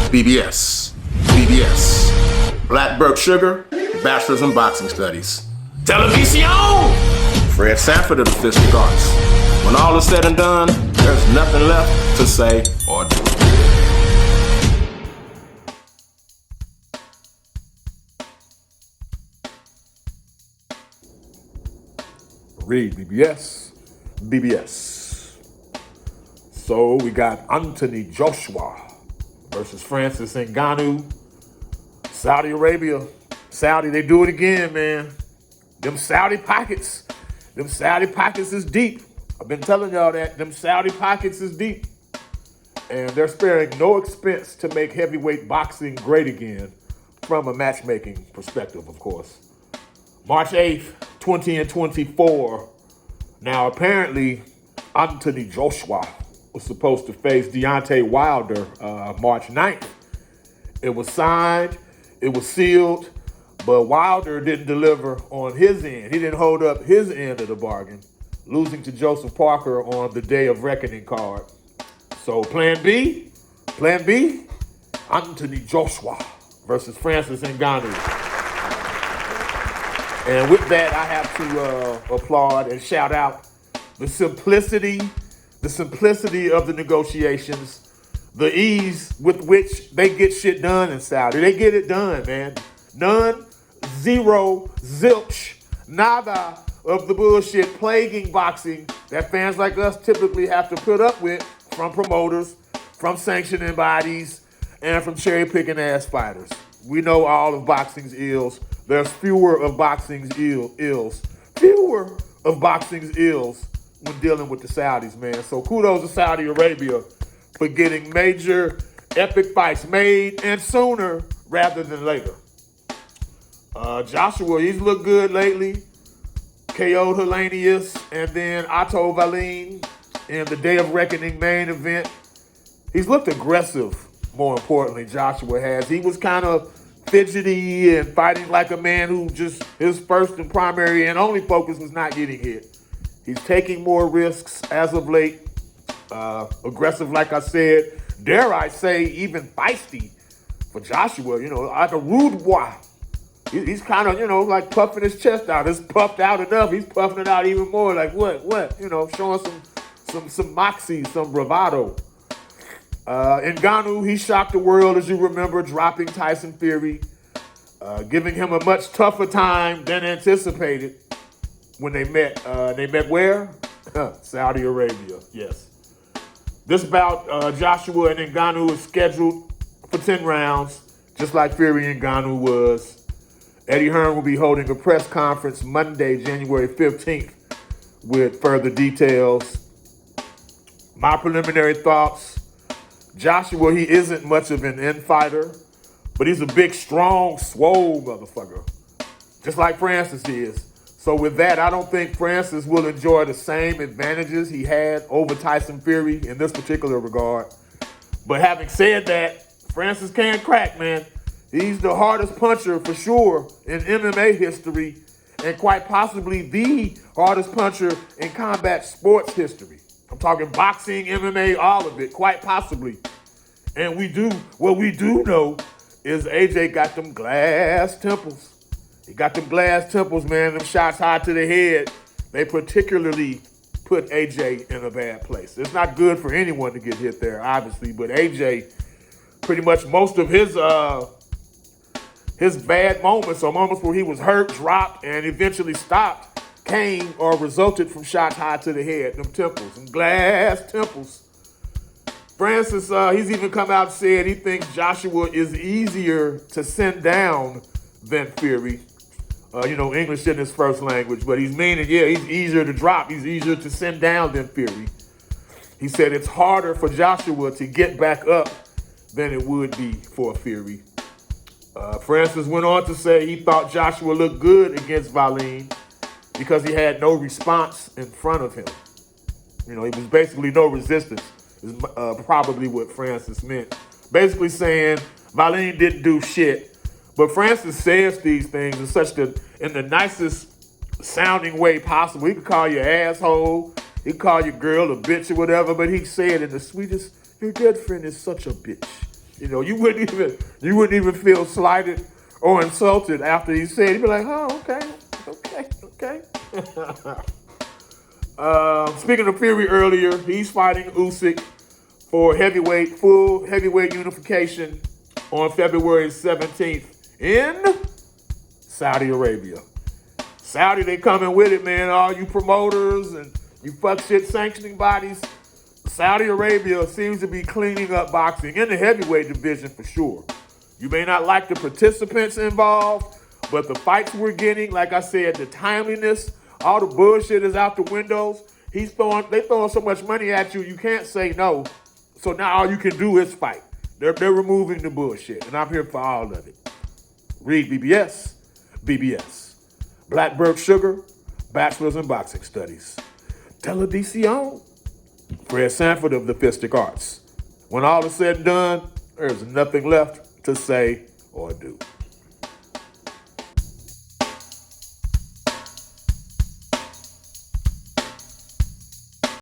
BBS. BBS. Blackberg Sugar, Bachelor's in Boxing Studies. Television! Fred Sanford of the Fistic Arts. When all is said and done, there's nothing left to say or do. REED-BBS. BBS. So we got Anthony Joshua versus Francis Ngannou. Saudi Arabia. Saudi, they do it again, man. Them Saudi pockets is deep. I've been telling y'all that. Them Saudi pockets is deep. And they're sparing no expense to make heavyweight boxing great again from a matchmaking perspective, of course. March 8th, 2024. Now, apparently, Anthony Joshua was supposed to face Deontay Wilder March 9th. It was signed, it was sealed, but Wilder didn't deliver on his end. He didn't hold up his end of the bargain, losing to Joseph Parker on the Day of Reckoning card. So plan B, Anthony Joshua versus Francis Ngannou. And with that, I have to applaud and shout out the simplicity of the negotiations, the ease with which they get shit done in Saudi. They get it done, man. None, zero, zilch, nada of the bullshit plaguing boxing that fans like us typically have to put up with from promoters, from sanctioning bodies, and from cherry-picking ass fighters. We know all of boxing's ills. There's fewer of boxing's ills when dealing with the Saudis, man. So kudos to Saudi Arabia for getting major epic fights made and sooner rather than later. Joshua, he's looked good lately. KO'd Hellenius and then Otto Wallin in the Day of Reckoning main event. He's looked aggressive, more importantly, Joshua has. He was kind of fidgety and fighting like a man who just, his first and primary and only focus was not getting hit. He's taking more risks as of late. Aggressive, like I said. Dare I say, even feisty for Joshua, like a rude boy. He's kind of, like puffing his chest out. It's puffed out enough. He's puffing it out even more. Like what? Showing some moxie, some bravado. Ngannou, he shocked the world, as you remember, dropping Tyson Fury, giving him a much tougher time than anticipated when they met. They met where? Saudi Arabia, yes. This bout, Joshua and Ngannou is scheduled for 10 rounds, just like Fury and Ngannou was. Eddie Hearn will be holding a press conference Monday, January 15th, with further details. My preliminary thoughts. Joshua, he isn't much of an infighter, but he's a big, strong, swole motherfucker, just like Francis is. So with that, I don't think Francis will enjoy the same advantages he had over Tyson Fury in this particular regard. But having said that, Francis can crack, man. He's the hardest puncher for sure in MMA history, and quite possibly the hardest puncher in combat sports history. I'm talking boxing, MMA, all of it, quite possibly. And what we do know is AJ got them glass temples. He got them glass temples, man. Them shots high to the head. They particularly put AJ in a bad place. It's not good for anyone to get hit there, obviously, but AJ, pretty much most of his bad moments, or moments where he was hurt, dropped, and eventually stopped, came or resulted from shots high to the head, them temples, them glass temples. Francis, he's even come out and said he thinks Joshua is easier to send down than Fury. English isn't his first language, but he's meaning, he's easier to drop. He's easier to send down than Fury. He said it's harder for Joshua to get back up than it would be for Fury. Francis went on to say he thought Joshua looked good against Wallin because he had no response in front of him. He was basically no resistance, is probably what Francis meant. Basically saying Wallin didn't do shit. But Francis says these things in the nicest sounding way possible. He could call you an asshole. He could call your girl a bitch or whatever, but he said in the sweetest, your girlfriend is such a bitch. You know, you wouldn't even feel slighted or insulted after he said. You'd be like, oh, okay. Speaking of Fury earlier, he's fighting Usyk for full heavyweight unification on February 17th in Saudi Arabia. Saudi, they coming with it, man. All you promoters and you fuck shit sanctioning bodies. Saudi Arabia seems to be cleaning up boxing in the heavyweight division for sure. You may not like the participants involved, but the fights we're getting, like I said, the timeliness, all the bullshit is out the windows. They throwing so much money at you, you can't say no. So now all you can do is fight. They're removing the bullshit, and I'm here for all of it. REED-BBS, BBS. Blackbird Sugar, Bachelor's in Boxing Studies. Televisión. Fred Sanford of the Fistic Arts. When all is said and done, there's nothing left to say or do.